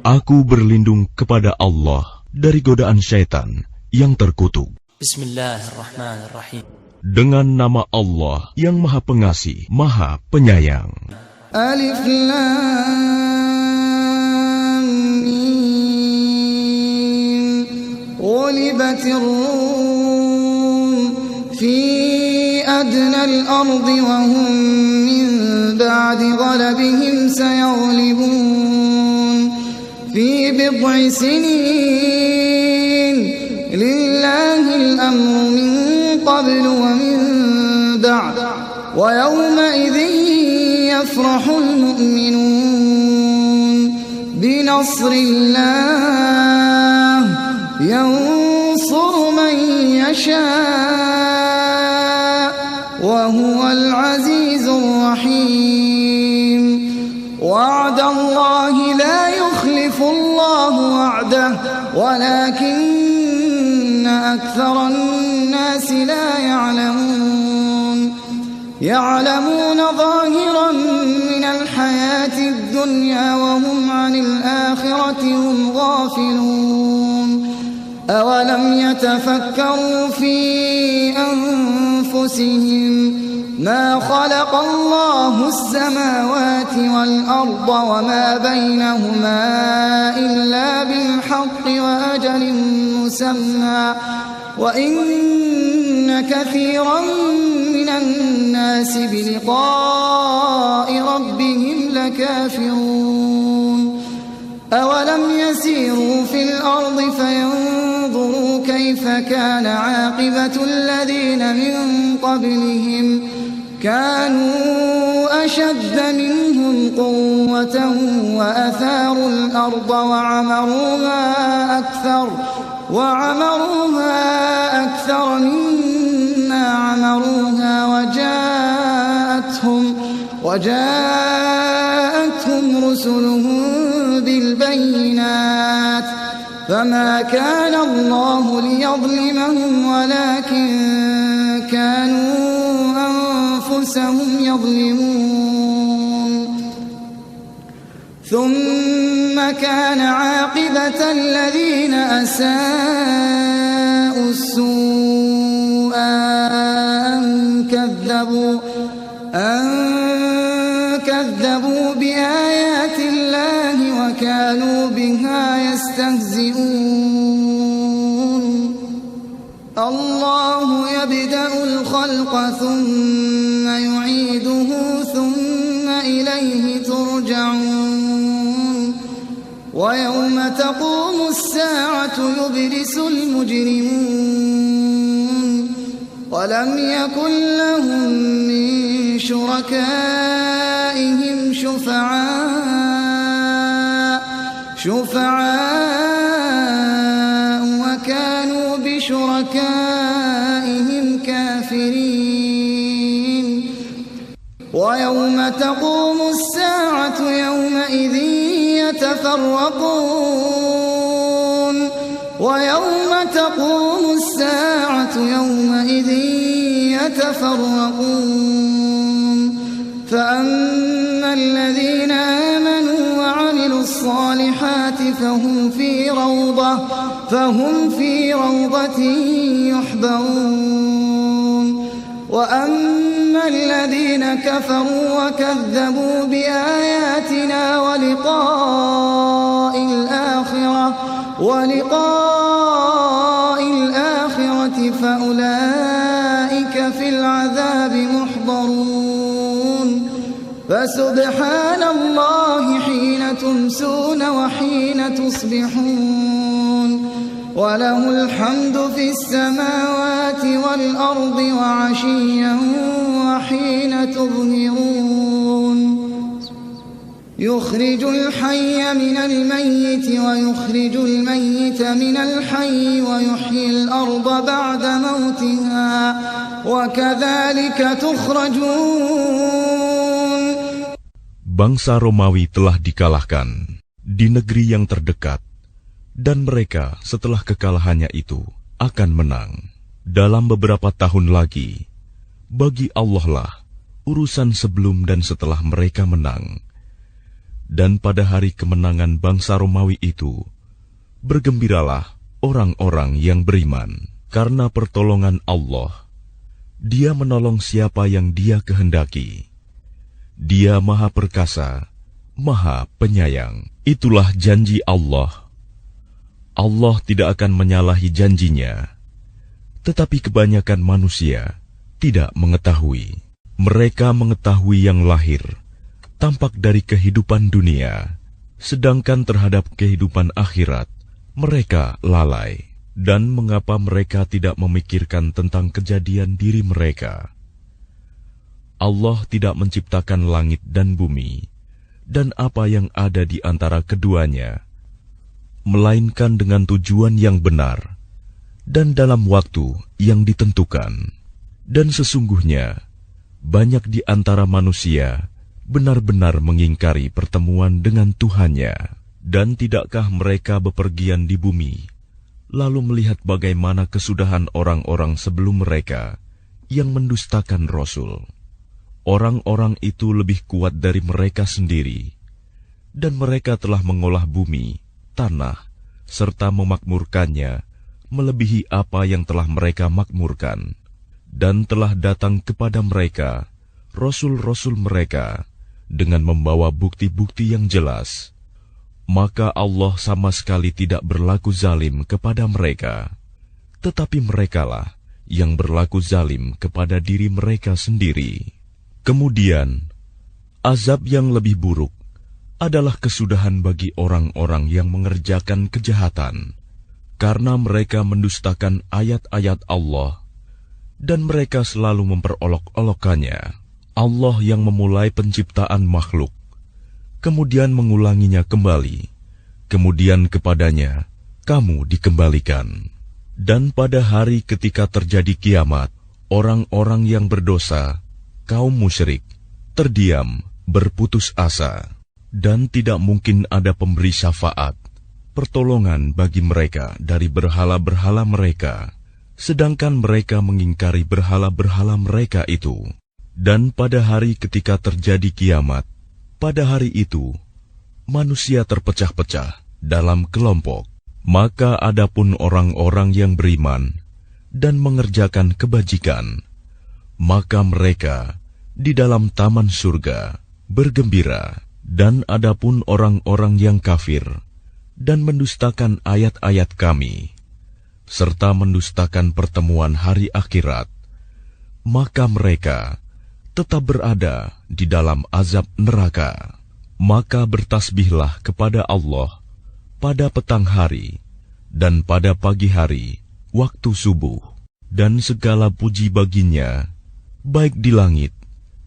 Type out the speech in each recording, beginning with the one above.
Aku berlindung kepada Allah dari godaan syaitan yang terkutuk. Bismillahirrahmanirrahim. Dengan nama Allah yang Maha Pengasih, Maha Penyayang. Alif Lam Mim. Ghulibatir Rum fi adna al-ardi wa hum min ba'di ghalabihim sayaghlibun fi bid'i sinin lillahi al-amru min qablu wa min ba'd wa yawma'idhin yafrahu al-mu'minun binasrillah yansuru man yasha' wa huwal azizur rahim. Wa'da Allahi la yukhlifu Allahu wa'dah walakinna aktharan nasi la ya'lamun. يعلمون ظاهرا من الحياة الدنيا وهم عن الآخرة هم غافلون. أولم يتفكروا في أنفسهم ما خلق الله السماوات والأرض وما بينهما إلا بالحق وأجل مسمى وإن كثيرا من الناس بلقاء ربهم لكافرون. أولم يسيروا في الأرض فينظروا كيف كان عاقبة الذين من قبلهم كانوا أشد منهم قوة وأثاروا الأرض وعمروها أكثر مما عمروها وجاءتهم رسلهم بالبينات فما كان الله ليظلمهم ولكن كانوا أنفسهم يظلمون. ثم كان عاقبة الذين أساءوا السوء أن كذبوا بآيات الله وكانوا بها يستهزئون. الله يبدأ الخلق ثم يعيده ثم إليه ترجعون. ويوم تقوم الساعة يبلس المجرمون ولم يكن لهم من شركائهم شفعاء وكانوا بشركائهم كافرين. ويوم تقوم الساعة يومئذ يتفرقون. فأما الذين آمنوا وعملوا الصالحات فهم في روضة يحبرون. وأما الذين كفروا وكذبوا بآياتنا ولقاء الآخرة فأولئك في العذاب محضرون. فسبحان الله حين تمسون وحين تصبحون وله الحمد في السماوات والأرض وعشيا وحين تظهرون. يخرج الحي من الميت ويخرج الميت من الحي ويحيي الأرض بعد موتها وكذلك تخرجون. Bangsa Romawi telah dikalahkan di negeri yang terdekat, dan mereka setelah kekalahannya itu akan menang. Dalam beberapa tahun lagi, bagi Allah lah urusan sebelum dan setelah mereka menang. Dan pada hari kemenangan bangsa Romawi itu, bergembiralah orang-orang yang beriman, karena pertolongan Allah. Dia menolong siapa yang Dia kehendaki. Dia Maha Perkasa, Maha Penyayang. Itulah janji Allah. Allah tidak akan menyalahi janjinya, tetapi kebanyakan manusia tidak mengetahui. Mereka mengetahui yang lahir, tampak dari kehidupan dunia, sedangkan terhadap kehidupan akhirat, mereka lalai. Dan mengapa mereka tidak memikirkan tentang kejadian diri mereka? Allah tidak menciptakan langit dan bumi, dan apa yang ada di antara keduanya, melainkan dengan tujuan yang benar, dan dalam waktu yang ditentukan. Dan sesungguhnya, banyak di antara manusia benar-benar mengingkari pertemuan dengan Tuhannya. Dan tidakkah mereka bepergian di bumi, lalu melihat bagaimana kesudahan orang-orang sebelum mereka yang mendustakan Rasul? Orang-orang itu lebih kuat dari mereka sendiri, dan mereka telah mengolah bumi, tanah, serta memakmurkannya melebihi apa yang telah mereka makmurkan. Dan telah datang kepada mereka Rasul-Rasul mereka dengan membawa bukti-bukti yang jelas. Maka Allah sama sekali tidak berlaku zalim kepada mereka, tetapi merekalah yang berlaku zalim kepada diri mereka sendiri. Kemudian, azab yang lebih buruk adalah kesudahan bagi orang-orang yang mengerjakan kejahatan, karena mereka mendustakan ayat-ayat Allah, dan mereka selalu memperolok-olokkannya. Allah yang memulai penciptaan makhluk, kemudian mengulanginya kembali, kemudian kepadanya kamu dikembalikan. Dan pada hari ketika terjadi kiamat, orang-orang yang berdosa, kaum musyrik, terdiam, berputus asa, dan tidak mungkin ada pemberi syafaat, pertolongan bagi mereka dari berhala-berhala mereka, sedangkan mereka mengingkari berhala-berhala mereka itu. Dan pada hari ketika terjadi kiamat, pada hari itu, manusia terpecah-pecah dalam kelompok. Maka adapun orang-orang yang beriman dan mengerjakan kebajikan, maka mereka di dalam taman surga bergembira. Dan adapun orang-orang yang kafir dan mendustakan ayat-ayat Kami, serta mendustakan pertemuan hari akhirat, maka mereka tetap berada di dalam azab neraka. Maka bertasbihlah kepada Allah pada petang hari dan pada pagi hari, waktu subuh, dan segala puji baginya, baik di langit,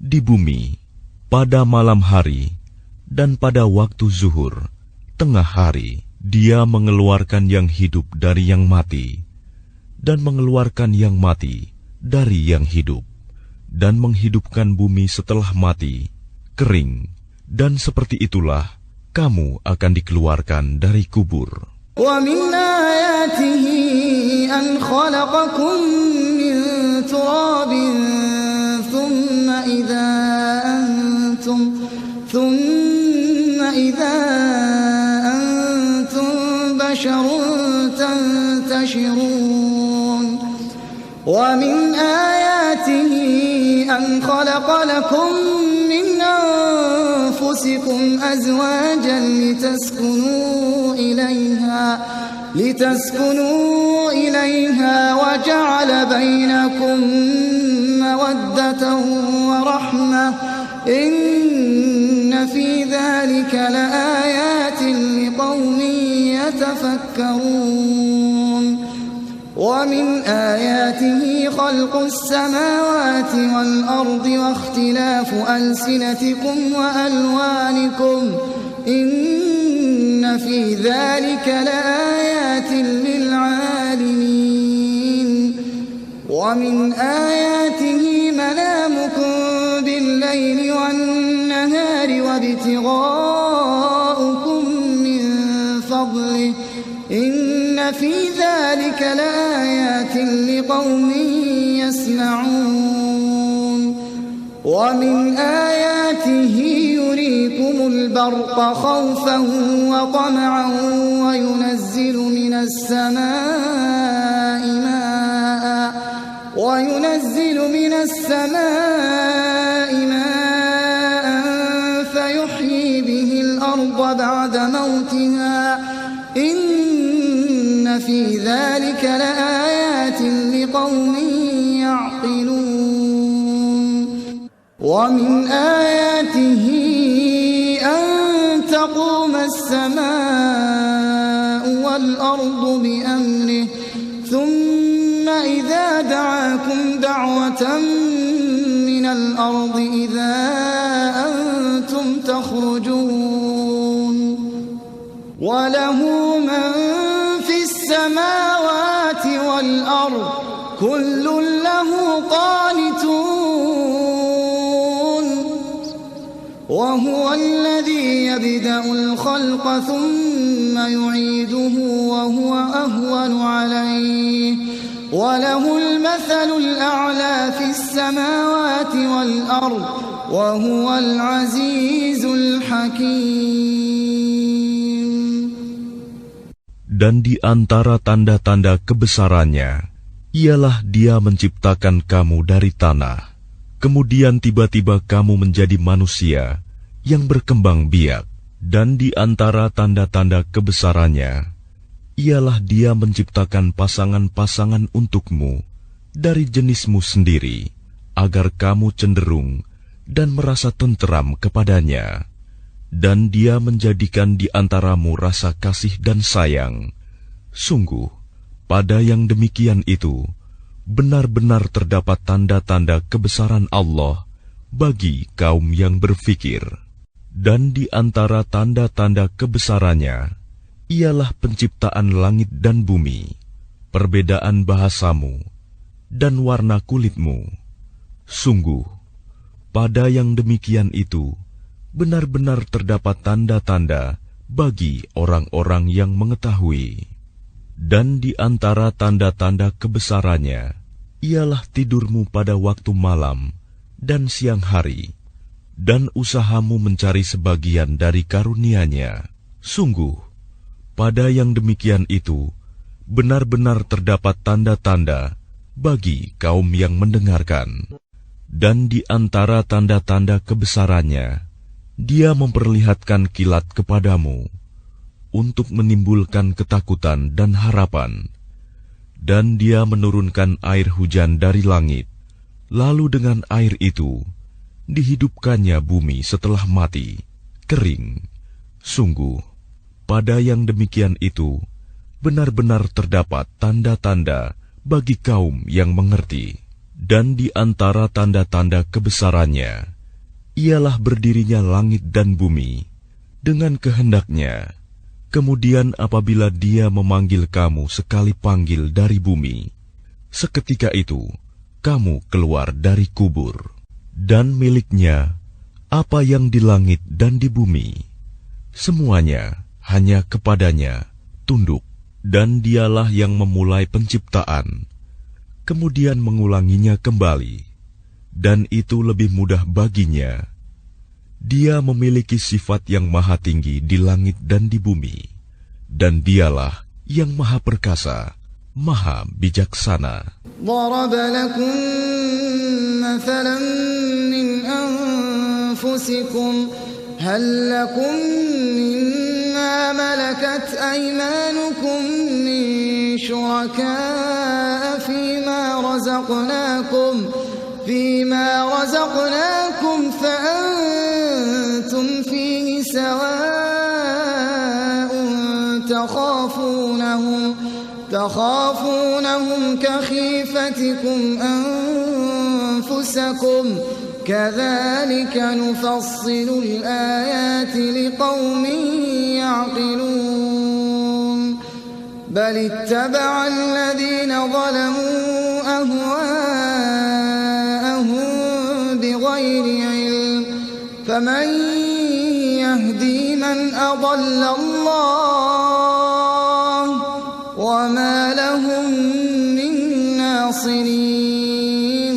di bumi, pada malam hari, dan pada waktu zuhur, tengah hari. Dia mengeluarkan yang hidup dari yang mati, dan mengeluarkan yang mati dari yang hidup, dan menghidupkan bumi setelah mati, kering, dan seperti itulah kamu akan dikeluarkan dari kubur. وَمِنْ آيَاتِهِ أَنْ خَلَقَكُمْ مِنْ تُرَابٍ ثُمَّ إِذَا أَنْتُمْ بَشَرٌ تَنْتَشِرُونَ وَمِنْ آيَاتِهِ أَنْ خَلَقَ لَكُمْ مِنْ أَنْفُسِكُمْ أَزْوَاجًا لِتَسْكُنُوا إِلَيْهَا وَجَعَلَ بَيْنَكُمْ مَوَدَّةً وَرَحْمَةً إِنَّ فِي ذَلِكَ لَآيَاتٍ لِقَوْمٍ يَتَفَكَّرُونَ وَمِنْ آيَاتِهِ خَلْقُ السَّمَاوَاتِ وَالْأَرْضِ وَاخْتِلَافُ أَلْسِنَتِكُمْ وَأَلْوَانِكُمْ إِنَّ فِي ذَلِكَ لَآيَاتٍ لِلْعَالِمِينَ وَمِنْ آيَاتِهِ مَنَامُكُمْ بِاللَّيْلِ وَالنَّهَارِ وَابْتِغَاؤُكُمْ مِنْ فَضْلِهِ إِنَّ فِي ذَلِكَ لَآيَاتٍ لِقَوْمٍ يَسْمَعُونَ وَمِنْ آيَاتِهِ يُرِيكُمُ يريكم البرق خوفا وطمعا وينزل من السماء ماء فيحيي به الأرض بعد موتها إن في ذلك لآيات لقوم يعقلون ومن آياته أن تقوم السماء والأرض بأمره ثم إذا دعاكم دعوة من الأرض إذا أنتم تخرجون وله من في السماوات والأرض كل له قانتون وهو الذي يبدأ الخلق ثم يعيده وهو أهون عليه وله المثل الأعلى في السماوات والأرض وهو العزيز الحكيم. Dan di antara tanda-tanda kebesarannya, ialah Dia menciptakan kamu dari tanah, kemudian tiba-tiba kamu menjadi manusia yang berkembang biak. Dan di antara tanda-tanda kebesarannya, ialah Dia menciptakan pasangan-pasangan untukmu dari jenismu sendiri, agar kamu cenderung dan merasa tenteram kepadanya. Dan Dia menjadikan di antaramu rasa kasih dan sayang. Sungguh, pada yang demikian itu, benar-benar terdapat tanda-tanda kebesaran Allah bagi kaum yang berfikir. Dan di antara tanda-tanda kebesarannya, ialah penciptaan langit dan bumi, perbedaan bahasamu, dan warna kulitmu. Sungguh, pada yang demikian itu, benar-benar terdapat tanda-tanda bagi orang-orang yang mengetahui. Dan di antara tanda-tanda kebesarannya, ialah tidurmu pada waktu malam dan siang hari, dan usahamu mencari sebagian dari karunia-Nya. Sungguh, pada yang demikian itu, benar-benar terdapat tanda-tanda bagi kaum yang mendengarkan. Dan di antara tanda-tanda kebesarannya, Dia memperlihatkan kilat kepadamu untuk menimbulkan ketakutan dan harapan. Dan Dia menurunkan air hujan dari langit, lalu dengan air itu dihidupkannya bumi setelah mati, kering. Sungguh, pada yang demikian itu, benar-benar terdapat tanda-tanda bagi kaum yang mengerti. Dan di antara tanda-tanda kebesarannya, ialah berdirinya langit dan bumi dengan kehendak-Nya. Kemudian apabila Dia memanggil kamu sekali panggil dari bumi, seketika itu kamu keluar dari kubur. Dan milik-Nya apa yang di langit dan di bumi, semuanya hanya kepada-Nya tunduk. Dan Dialah yang memulai penciptaan, kemudian mengulanginya kembali, dan itu lebih mudah baginya. Dia memiliki sifat yang maha tinggi di langit dan di bumi, dan Dialah yang maha perkasa, maha bijaksana. ضرب لكم مثلا من أنفسكم هل لكم مما ملكت أيمانكم من شركاء فيما رزقناكم فأنتم فيه سواء تخافونهم كخيفتكم أنفسكم كذلك نفصل الآيات لقوم يعقلون بل اتبع الذين ظلموا أهواءهم بغير علم فمن يهدي من أضل الله وما لهم من ناصرين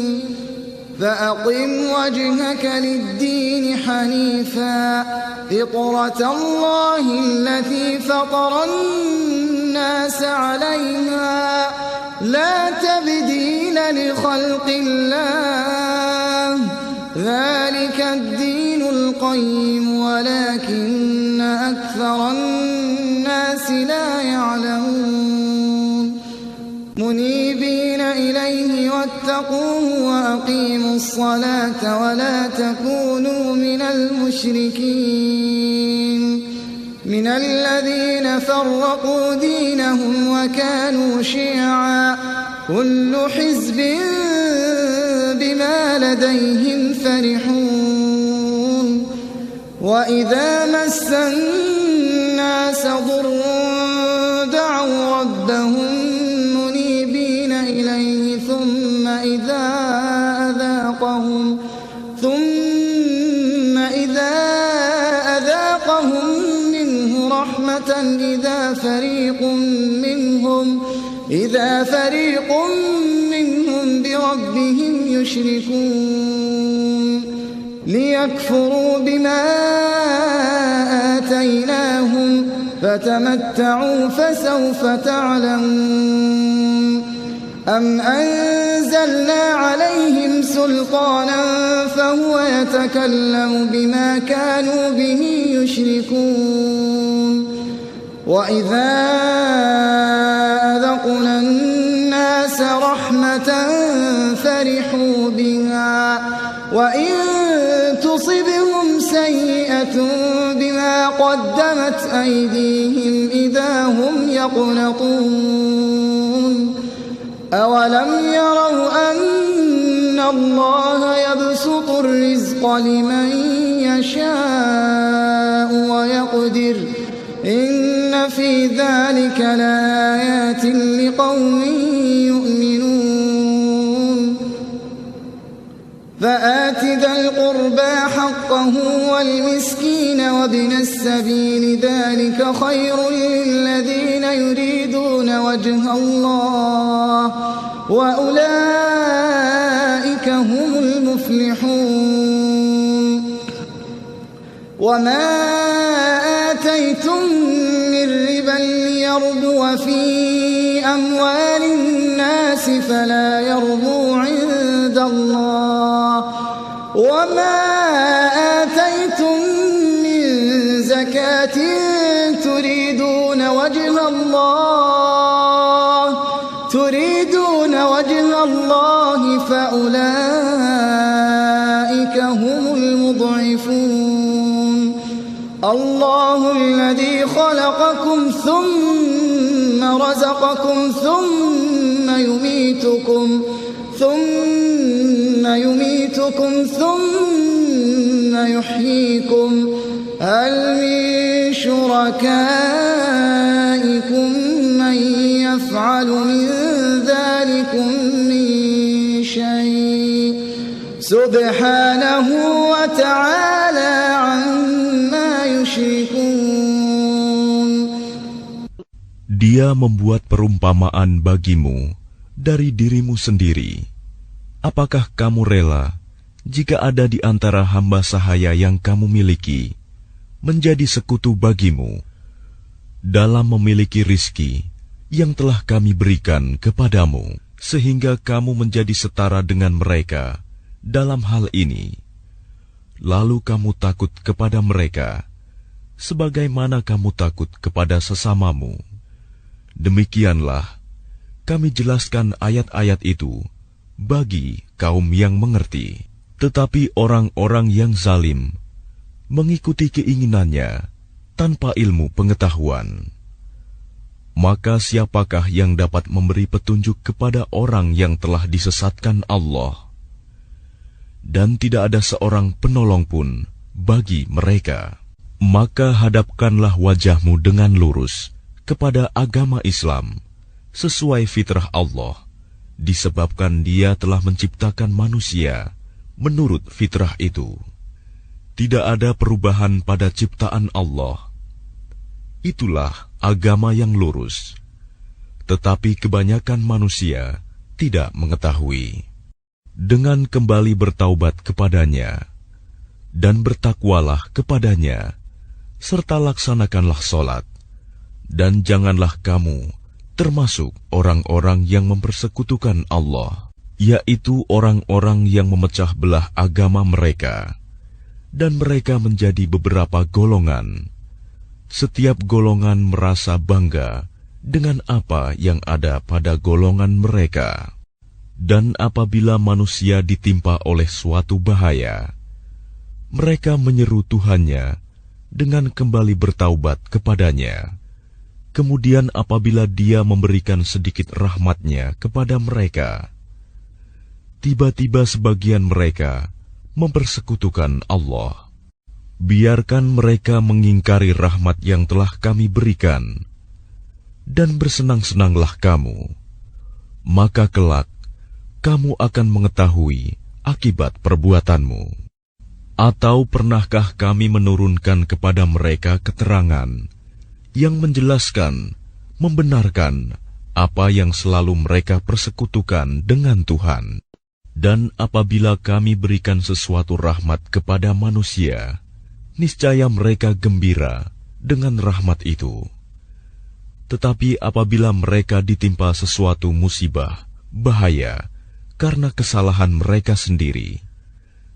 فأقم وجهك للدين حنيفا فطرة الله التي فطر الناس عليها لا تبديل لخلق الله ذلك الدين القيم ولكن أكثر الناس لا يعلمون منيبين إليه واتقوه وأقيموا الصلاة ولا تكونوا من المشركين من الذين فرقوا دينهم وكانوا شيعا كل حزب بما لديهم فرحون وإذا مس الناس ضر دعوا ربهم منيبين إليه ثم إذا أذاقهم منه رحمة إذا فريق منهم بربهم يشركون ليكفروا بما آتيناهم فتمتعوا فسوف تعلمون أم أنزلنا عليهم سلطانا فهو يتكلم بما كانوا به يشركون وإذا أذقنا الناس رحمة فرحوا بها وإن تصبهم سيئة بما قدمت أيديهم إذا هم يقنطون أولم يروا أن الله يبسط الرزق لمن يشاء ويقدر إن في ذلك لآيات لقوم يؤمنون فآت ذا القربى حقه والمسكين وابن السبيل ذلك خير للذين يريدون وجه الله وأولئك هم المفلحون وما آتيتم من ربا ليربو في أموال الناس فلا يربو عند الله وما آتيتم من زكاة تريدون وجه الله فأولئك هم المضعفون الله الذي خلقكم ثم رزقكم ثم يميتكم ثم يحييكم هل من شركائكم من يفعل من ذلكم من شيء سبحانه وتعالى عما يشركون. Dia membuat perumpamaan bagimu dari dirimu sendiri. Apakah kamu rela jika ada di antara hamba sahaya yang kamu miliki menjadi sekutu bagimu dalam memiliki rizki yang telah kami berikan kepadamu, sehingga kamu menjadi setara dengan mereka dalam hal ini? Lalu kamu takut kepada mereka sebagaimana kamu takut kepada sesamamu. Demikianlah kami jelaskan ayat-ayat itu bagi kaum yang mengerti. Tetapi orang-orang yang zalim mengikuti keinginannya tanpa ilmu pengetahuan. Maka siapakah yang dapat memberi petunjuk kepada orang yang telah disesatkan Allah? Dan tidak ada seorang penolong pun bagi mereka. Maka hadapkanlah wajahmu dengan lurus kepada agama Islam sesuai fitrah Allah, disebabkan Dia telah menciptakan manusia menurut fitrah itu. Tidak ada perubahan pada ciptaan Allah. Itulah agama yang lurus. Tetapi kebanyakan manusia tidak mengetahui. Dengan kembali bertaubat kepadanya dan bertakwalah kepadanya, serta laksanakanlah sholat, dan janganlah kamu termasuk orang-orang yang mempersekutukan Allah, yaitu orang-orang yang memecah belah agama mereka, dan mereka menjadi beberapa golongan. Setiap golongan merasa bangga dengan apa yang ada pada golongan mereka. Dan apabila manusia ditimpa oleh suatu bahaya, mereka menyeru Tuhannya dengan kembali bertaubat kepadanya. Kemudian apabila Dia memberikan sedikit rahmat-Nya kepada mereka, tiba-tiba sebagian mereka mempersekutukan Allah. Biarkan mereka mengingkari rahmat yang telah Kami berikan, dan bersenang-senanglah kamu, maka kelak kamu akan mengetahui akibat perbuatanmu. Atau pernahkah Kami menurunkan kepada mereka keterangan yang menjelaskan, membenarkan apa yang selalu mereka persekutukan dengan Tuhan? Dan apabila Kami berikan sesuatu rahmat kepada manusia, niscaya mereka gembira dengan rahmat itu. Tetapi apabila mereka ditimpa sesuatu musibah, bahaya, karena kesalahan mereka sendiri,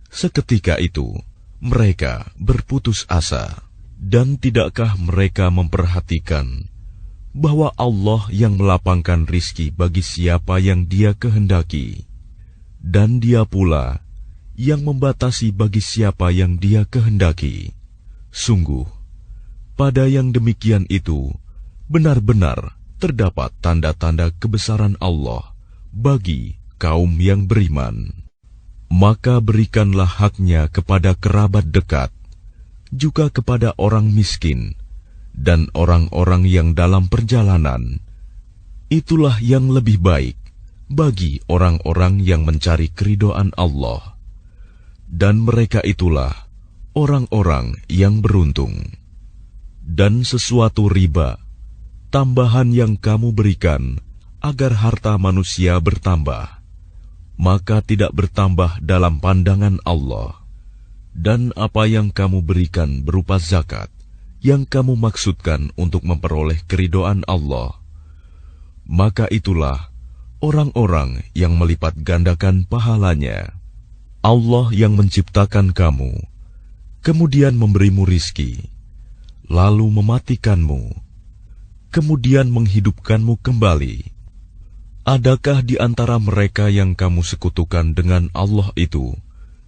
seketika itu mereka berputus asa. Dan tidakkah mereka memperhatikan bahwa Allah yang melapangkan rizki bagi siapa yang Dia kehendaki, dan Dia pula yang membatasi bagi siapa yang Dia kehendaki? Sungguh, pada yang demikian itu benar-benar terdapat tanda-tanda kebesaran Allah bagi kaum yang beriman. Maka berikanlah haknya kepada kerabat dekat, juga kepada orang miskin, dan orang-orang yang dalam perjalanan. Itulah yang lebih baik bagi orang-orang yang mencari keridhaan Allah. Dan mereka itulah orang-orang yang beruntung. Dan sesuatu riba, tambahan yang kamu berikan agar harta manusia bertambah, maka tidak bertambah dalam pandangan Allah. Dan apa yang kamu berikan berupa zakat, yang kamu maksudkan untuk memperoleh keridhaan Allah, maka itulah orang-orang yang melipat gandakan pahalanya. Allah yang menciptakan kamu, kemudian memberimu rizki, lalu mematikanmu, kemudian menghidupkanmu kembali. Adakah di antara mereka yang kamu sekutukan dengan Allah itu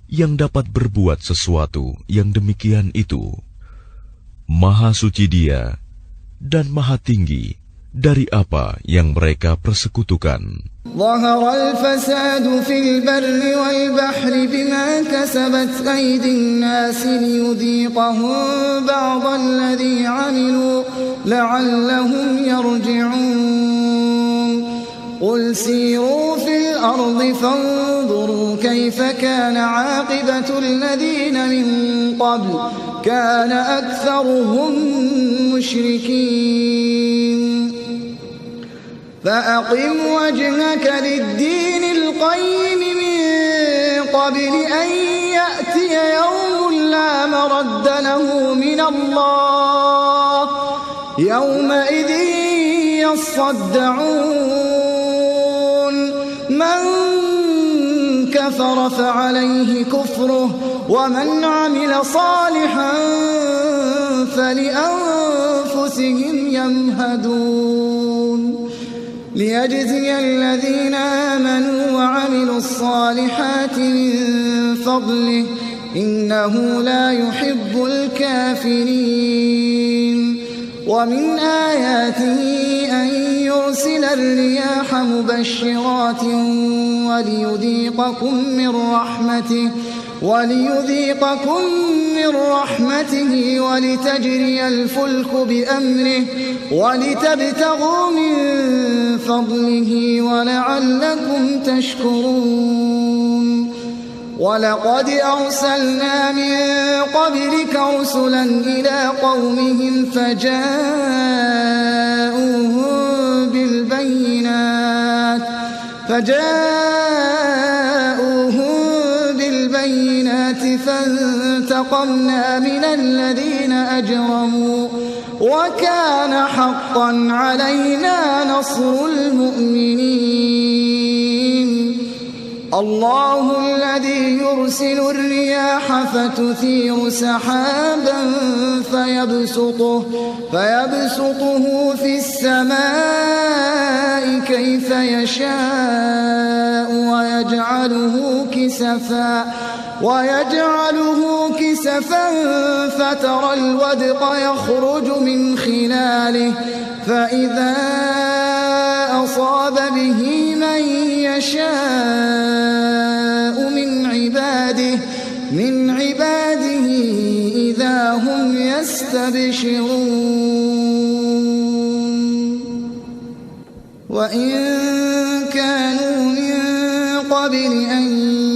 yang dapat berbuat sesuatu yang demikian itu? Maha suci Dia dan maha tinggi dari apa yang mereka persekutukan. ظهر الفساد في البر والبحر بما كسبت أيدي الناس ليذيقهم بعض الذي عملوا لعلهم يرجعون قل سيروا في الأرض فانظروا كيف كان عاقبة الذين من قبل كان أكثرهم مشركين فأقم وجهك للدين القيم من قبل أن يأتي يوم لا مرد له من الله يومئذ يصدعون من كفر فعليه كفره ومن عمل صالحا فلأنفسهم يمهدون ليجزي الذين آمنوا وعملوا الصالحات من فضله إنه لا يحب الكافرين ومن آياته أن يرسل الرياح مبشرات وليذيقكم من رحمته ولتجري الفلك بأمره ولتبتغوا من فضله ولعلكم تشكرون ولقد أرسلنا من قبلك رسلا إلى قومهم فجاءوهم بالبينات فانتقمنا انتقمنا من الذين أجرموا وكان حقا علينا نصر المؤمنين الله الذي يرسل الرياح فتثير سحابا فيبسطه في السماء كيف يشاء ويجعله كسفا فترى الودق يخرج من خلاله فإذا أصاب به من يشاء من عباده إذا هم يستبشرون وإن كانوا من قبل أن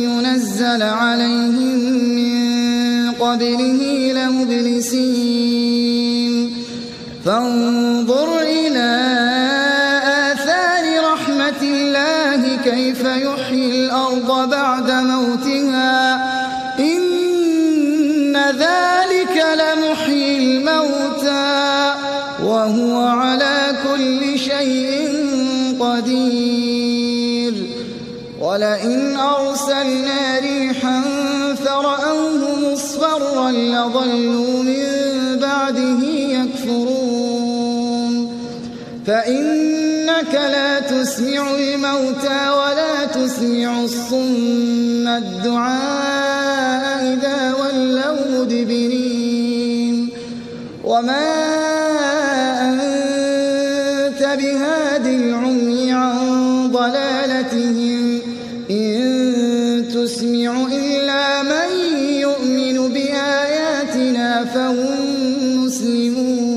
ينزل عليهم من قبله لمبلسين فانظر إلى آثار رحمة الله كيف يحيي الأرض بعد موتها إن ذلك لمحيي الموتى وهو على كل شيء قدير ولئن أرسلنا ريحا فرأوه مصفرا لظلوا من بعده يكفرون فإنك لا تسمع الموتى ولا تسمع الصم الدعاء إذا ولوا مدبرين وما أنت بهاد العمي عن ضلالتهم إن تسمع إلا من يؤمن بآياتنا فهم مسلمون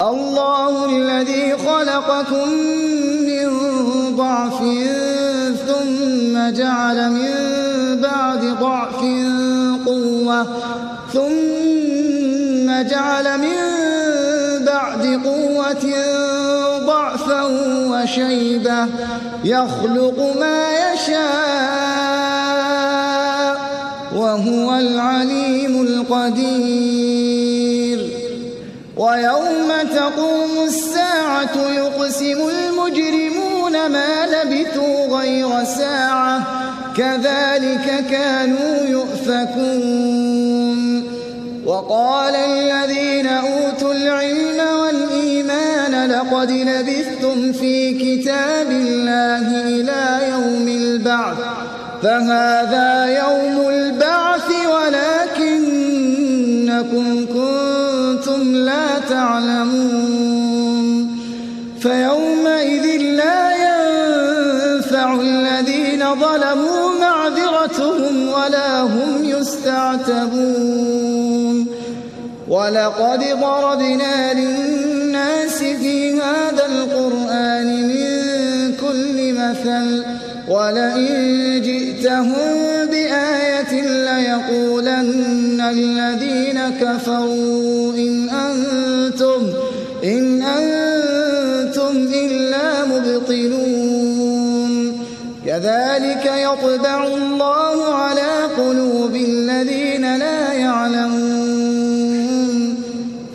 الله الذي خلقكم من ضعف ثم جعل من بعد ضعف قوة ثم جعل من بعد قوة ضعفا وشيبة يخلق ما يشاء وهو العليم القدير ويوم تقوم الساعة يقسم المجرمون ما لبثوا غير ساعة كذلك كانوا يؤفكون وقال الذين أوتوا العلم والإيمان لقد لبثتم في كتاب الله إلى يوم البعث فهذا يوم البعث ولكنكم كنتم لا تعلمون فيومئذ لا ينفع الذين ظلموا معذرتهم ولا هم يستعتبون ولقد ضربنا للناس في هذا القرآن من كل مثل ولئن جئتهم بآية ليقولن الذين كفروا إن أنتم إلا مبطلون كذلك يطبع الله على قلوب الذين لا يعلمون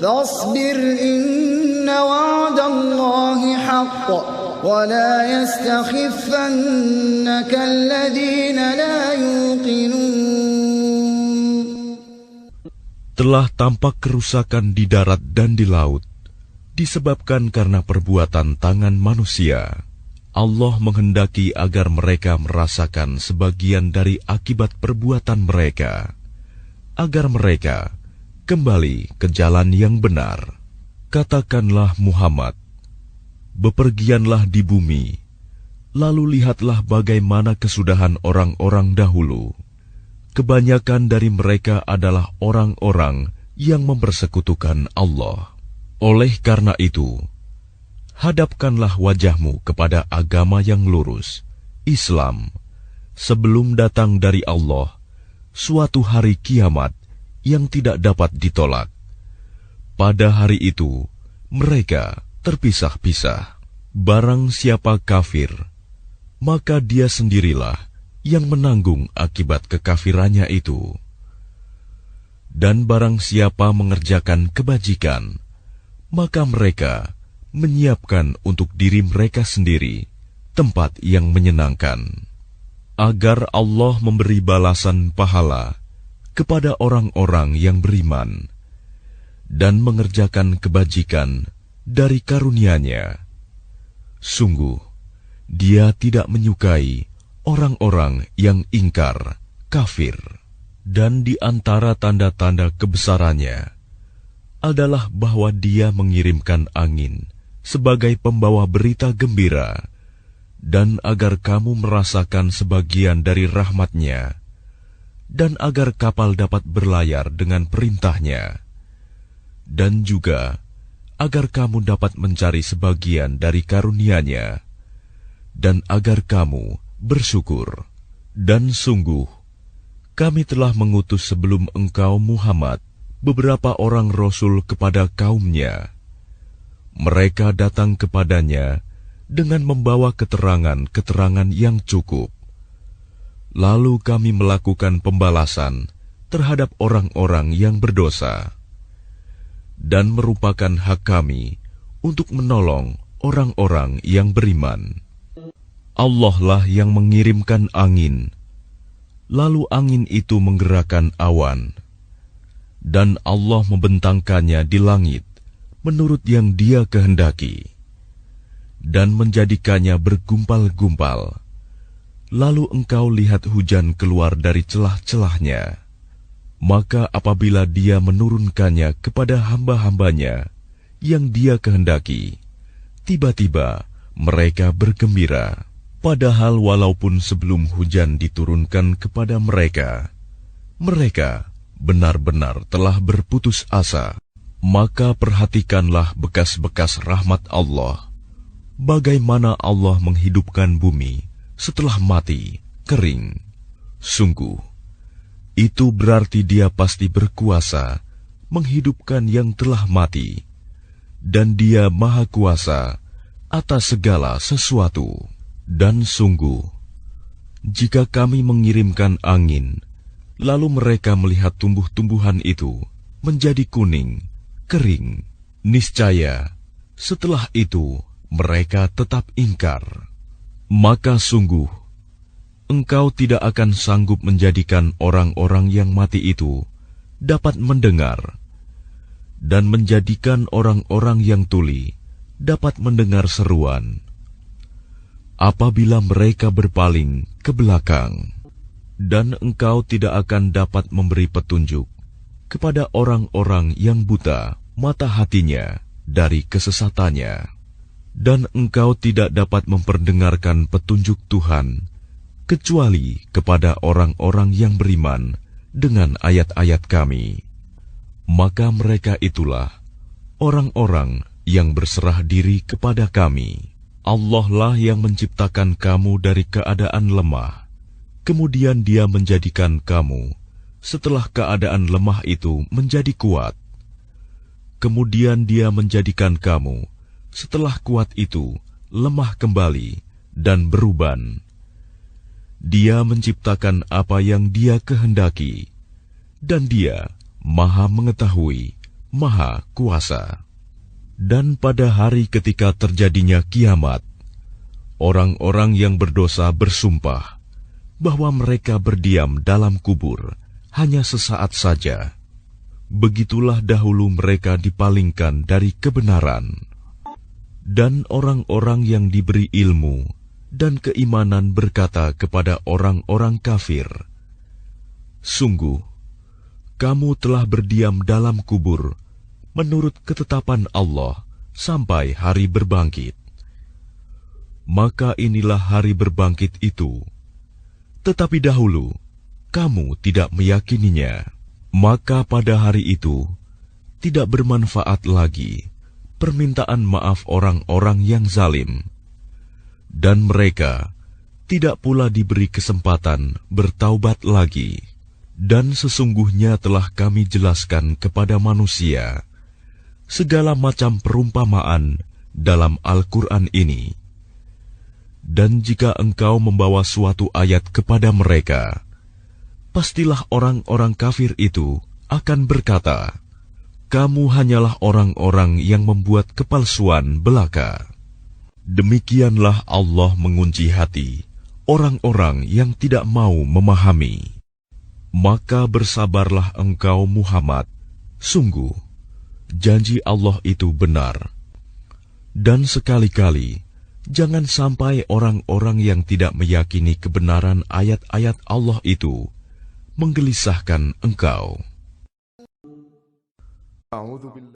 فاصبر إن وعد الله حق ولا يستخفنك الذين لا يوقنون. Telah tampak kerusakan di darat dan di laut disebabkan karena perbuatan tangan manusia. Allah menghendaki agar mereka merasakan sebagian dari akibat perbuatan mereka, agar mereka kembali ke jalan yang benar. Katakanlah Muhammad, bepergianlah di bumi, lalu lihatlah bagaimana kesudahan orang-orang dahulu. Kebanyakan dari mereka adalah orang-orang yang mempersekutukan Allah. Oleh karena itu, hadapkanlah wajahmu kepada agama yang lurus, Islam, sebelum datang dari Allah suatu hari kiamat yang tidak dapat ditolak. Pada hari itu, mereka terpisah-pisah. Barang siapa kafir, maka dia sendirilah yang menanggung akibat kekafirannya itu. Dan barang siapa mengerjakan kebajikan, maka mereka menyiapkan untuk diri mereka sendiri tempat yang menyenangkan, agar Allah memberi balasan pahala kepada orang-orang yang beriman dan mengerjakan kebajikan dari karunia-Nya. Sungguh, Dia tidak menyukai orang-orang yang ingkar, kafir. Dan di antara tanda-tanda kebesarannya adalah bahwa Dia mengirimkan angin sebagai pembawa berita gembira, dan agar kamu merasakan sebagian dari rahmat-Nya, dan agar kapal dapat berlayar dengan perintah-Nya, dan juga agar kamu dapat mencari sebagian dari karunia-Nya, dan agar kamu bersyukur. Dan sungguh, kami telah mengutus sebelum engkau Muhammad beberapa orang Rasul kepada kaumnya. Mereka datang kepadanya dengan membawa keterangan-keterangan yang cukup. Lalu kami melakukan pembalasan terhadap orang-orang yang berdosa, dan merupakan hak kami untuk menolong orang-orang yang beriman. Allah lah yang mengirimkan angin, lalu angin itu menggerakkan awan, dan Allah membentangkannya di langit menurut yang Dia kehendaki, dan menjadikannya bergumpal-gumpal. Lalu engkau lihat hujan keluar dari celah-celahnya. Maka apabila Dia menurunkannya kepada hamba-hambanya yang Dia kehendaki, tiba-tiba mereka bergembira. Padahal walaupun sebelum hujan diturunkan kepada mereka, mereka benar-benar telah berputus asa. Maka perhatikanlah bekas-bekas rahmat Allah, bagaimana Allah menghidupkan bumi setelah mati, kering. Sungguh, itu berarti Dia pasti berkuasa menghidupkan yang telah mati, dan Dia Maha Kuasa atas segala sesuatu. Dan sungguh, jika kami mengirimkan angin, lalu mereka melihat tumbuh-tumbuhan itu menjadi kuning, kering, niscaya setelah itu mereka tetap ingkar. Maka sungguh, engkau tidak akan sanggup menjadikan orang-orang yang mati itu dapat mendengar, dan menjadikan orang-orang yang tuli dapat mendengar seruan apabila mereka berpaling ke belakang. Dan engkau tidak akan dapat memberi petunjuk kepada orang-orang yang buta mata hatinya dari kesesatannya. Dan engkau tidak dapat memperdengarkan petunjuk Tuhan kecuali kepada orang-orang yang beriman dengan ayat-ayat kami. Maka mereka itulah orang-orang yang berserah diri kepada kami. Allah lah yang menciptakan kamu dari keadaan lemah, kemudian Dia menjadikan kamu setelah keadaan lemah itu menjadi kuat. Kemudian Dia menjadikan kamu setelah kuat itu lemah kembali dan beruban. Dia menciptakan apa yang Dia kehendaki, dan Dia Maha Mengetahui, Maha Kuasa. Dan pada hari ketika terjadinya kiamat, orang-orang yang berdosa bersumpah bahwa mereka berdiam dalam kubur hanya sesaat saja. Begitulah dahulu mereka dipalingkan dari kebenaran. Dan orang-orang yang diberi ilmu dan keimanan berkata kepada orang-orang kafir, "Sungguh, kamu telah berdiam dalam kubur menurut ketetapan Allah sampai hari berbangkit. Maka inilah hari berbangkit itu. Tetapi dahulu kamu tidak meyakininya. Maka pada hari itu tidak bermanfaat lagi permintaan maaf orang-orang yang zalim, dan mereka tidak pula diberi kesempatan bertaubat lagi. Dan sesungguhnya telah kami jelaskan kepada manusia segala macam perumpamaan dalam Al-Quran ini. Dan jika engkau membawa suatu ayat kepada mereka, pastilah orang-orang kafir itu akan berkata, "Kamu hanyalah orang-orang yang membuat kepalsuan belaka." Demikianlah Allah mengunci hati orang-orang yang tidak mau memahami. Maka bersabarlah engkau Muhammad, sungguh janji Allah itu benar. Dan sekali-kali jangan sampai orang-orang yang tidak meyakini kebenaran ayat-ayat Allah itu menggelisahkan engkau.